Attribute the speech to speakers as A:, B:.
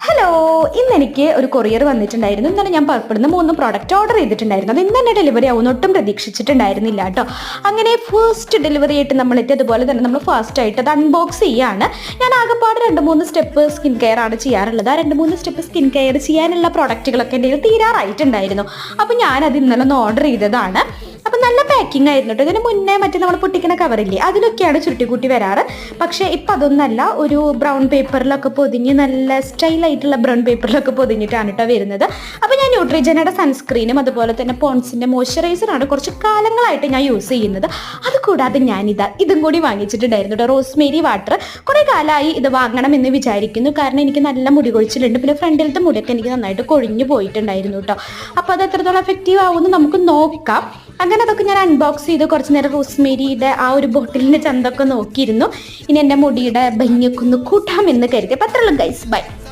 A: Hello, ഇന്ന് എനിക്ക് ഒരു കൊറിയർ വന്നിട്ടുണ്ടായിരുന്നു. ഇന്നലെ ഞാൻ പർപ്പിടുന്ന 3 പ്രോഡക്റ്റ് ഓർഡർ ചെയ്തിട്ടുണ്ടായിരുന്നു. അത് ഇന്ന് തന്നെ ഡെലിവറി ആവുമെന്ന് ഒട്ടും പ്രതീക്ഷിച്ചിട്ടുണ്ടായിരുന്നില്ല കേട്ടോ. അങ്ങനെ ഫസ്റ്റ് ഡെലിവറി ആയിട്ട് നമ്മൾ എത്തി. അതുപോലെ തന്നെ നമ്മൾ ഫാസ്റ്റ് ആയിട്ട് അത് അൺബോക്സ് ചെയ്യാണ്. ഞാൻ ആകെപ്പാട് 2-3 സ്റ്റെപ്പ് സ്കിൻ കെയർ ആണ് ചെയ്യാറുള്ളത്. ആ 2-3 സ്റ്റെപ്പ് സ്കിൻ കെയർ ചെയ്യാനുള്ള പ്രോഡക്റ്റുകളൊക്കെ എൻ്റെ തീരാറായിട്ടുണ്ടായിരുന്നു. അപ്പോൾ ഞാനത് ഇന്നലെ ഒന്ന് ഓർഡർ ചെയ്തതാണ്. അപ്പം നല്ല പാക്കിംഗ് ആയിരുന്നു കേട്ടോ. ഇതിന് മുന്നേ മറ്റേ നമ്മൾ പൊട്ടിക്കുന്ന കവറില്ലേ, അതിലൊക്കെയാണ് ചുരുട്ടിക്കൂട്ടി വരാറ്. പക്ഷേ ഇപ്പം അതൊന്നല്ല, ഒരു ബ്രൗൺ പേപ്പറിലൊക്കെ പൊതിഞ്ഞ് നല്ല സ്റ്റൈലായിട്ടുള്ള ബ്രൗൺ പേപ്പറിലൊക്കെ പൊതിഞ്ഞിട്ടാണ് കേട്ടോ വരുന്നത്. അപ്പോൾ ഞാൻ ന്യൂട്രിജനയുടെ സൺസ്ക്രീനും അതുപോലെ തന്നെ പോൺസിൻ്റെ മോയ്സ്ചറൈസറാണ് കുറച്ച് കാലങ്ങളായിട്ട് ഞാൻ യൂസ് ചെയ്യുന്നത്. അതുകൂടാതെ ഇതും കൂടി വാങ്ങിച്ചിട്ടുണ്ടായിരുന്നു കേട്ടോ, റോസ്മേരി വാട്ടർ. കുറേ കാലമായി ഇത് വാങ്ങണം എന്ന് വിചാരിക്കുന്നു. കാരണം എനിക്ക് നല്ല മുടി കൊഴിച്ചിലുണ്ട്. പിന്നെ ഫ്രണ്ടിലത്തെ മുടിയൊക്കെ എനിക്ക് നന്നായിട്ട് കൊഴിഞ്ഞു പോയിട്ടുണ്ടായിരുന്നു കേട്ടോ. അപ്പോൾ അത് എത്രത്തോളം എഫക്റ്റീവ് ആവുമെന്ന് നമുക്ക് നോക്കാം. അങ്ങനെ അതൊക്കെ ഞാൻ അൺബോക്സ് ചെയ്ത് കുറച്ച് നേരം റോസ്മേരിയുടെ ആ ഒരു ബോട്ടിലിൻ്റെ ചന്തൊക്കെ നോക്കിയിരുന്നു. ഇനി എൻ്റെ മുടിയുടെ ഭംഗിയൊക്കെ ഒന്ന് കൂട്ടാമെന്ന് കരുതി. അപ്പോൾ അത്രയുള്ളൂ ഗൈസ്, ബൈ.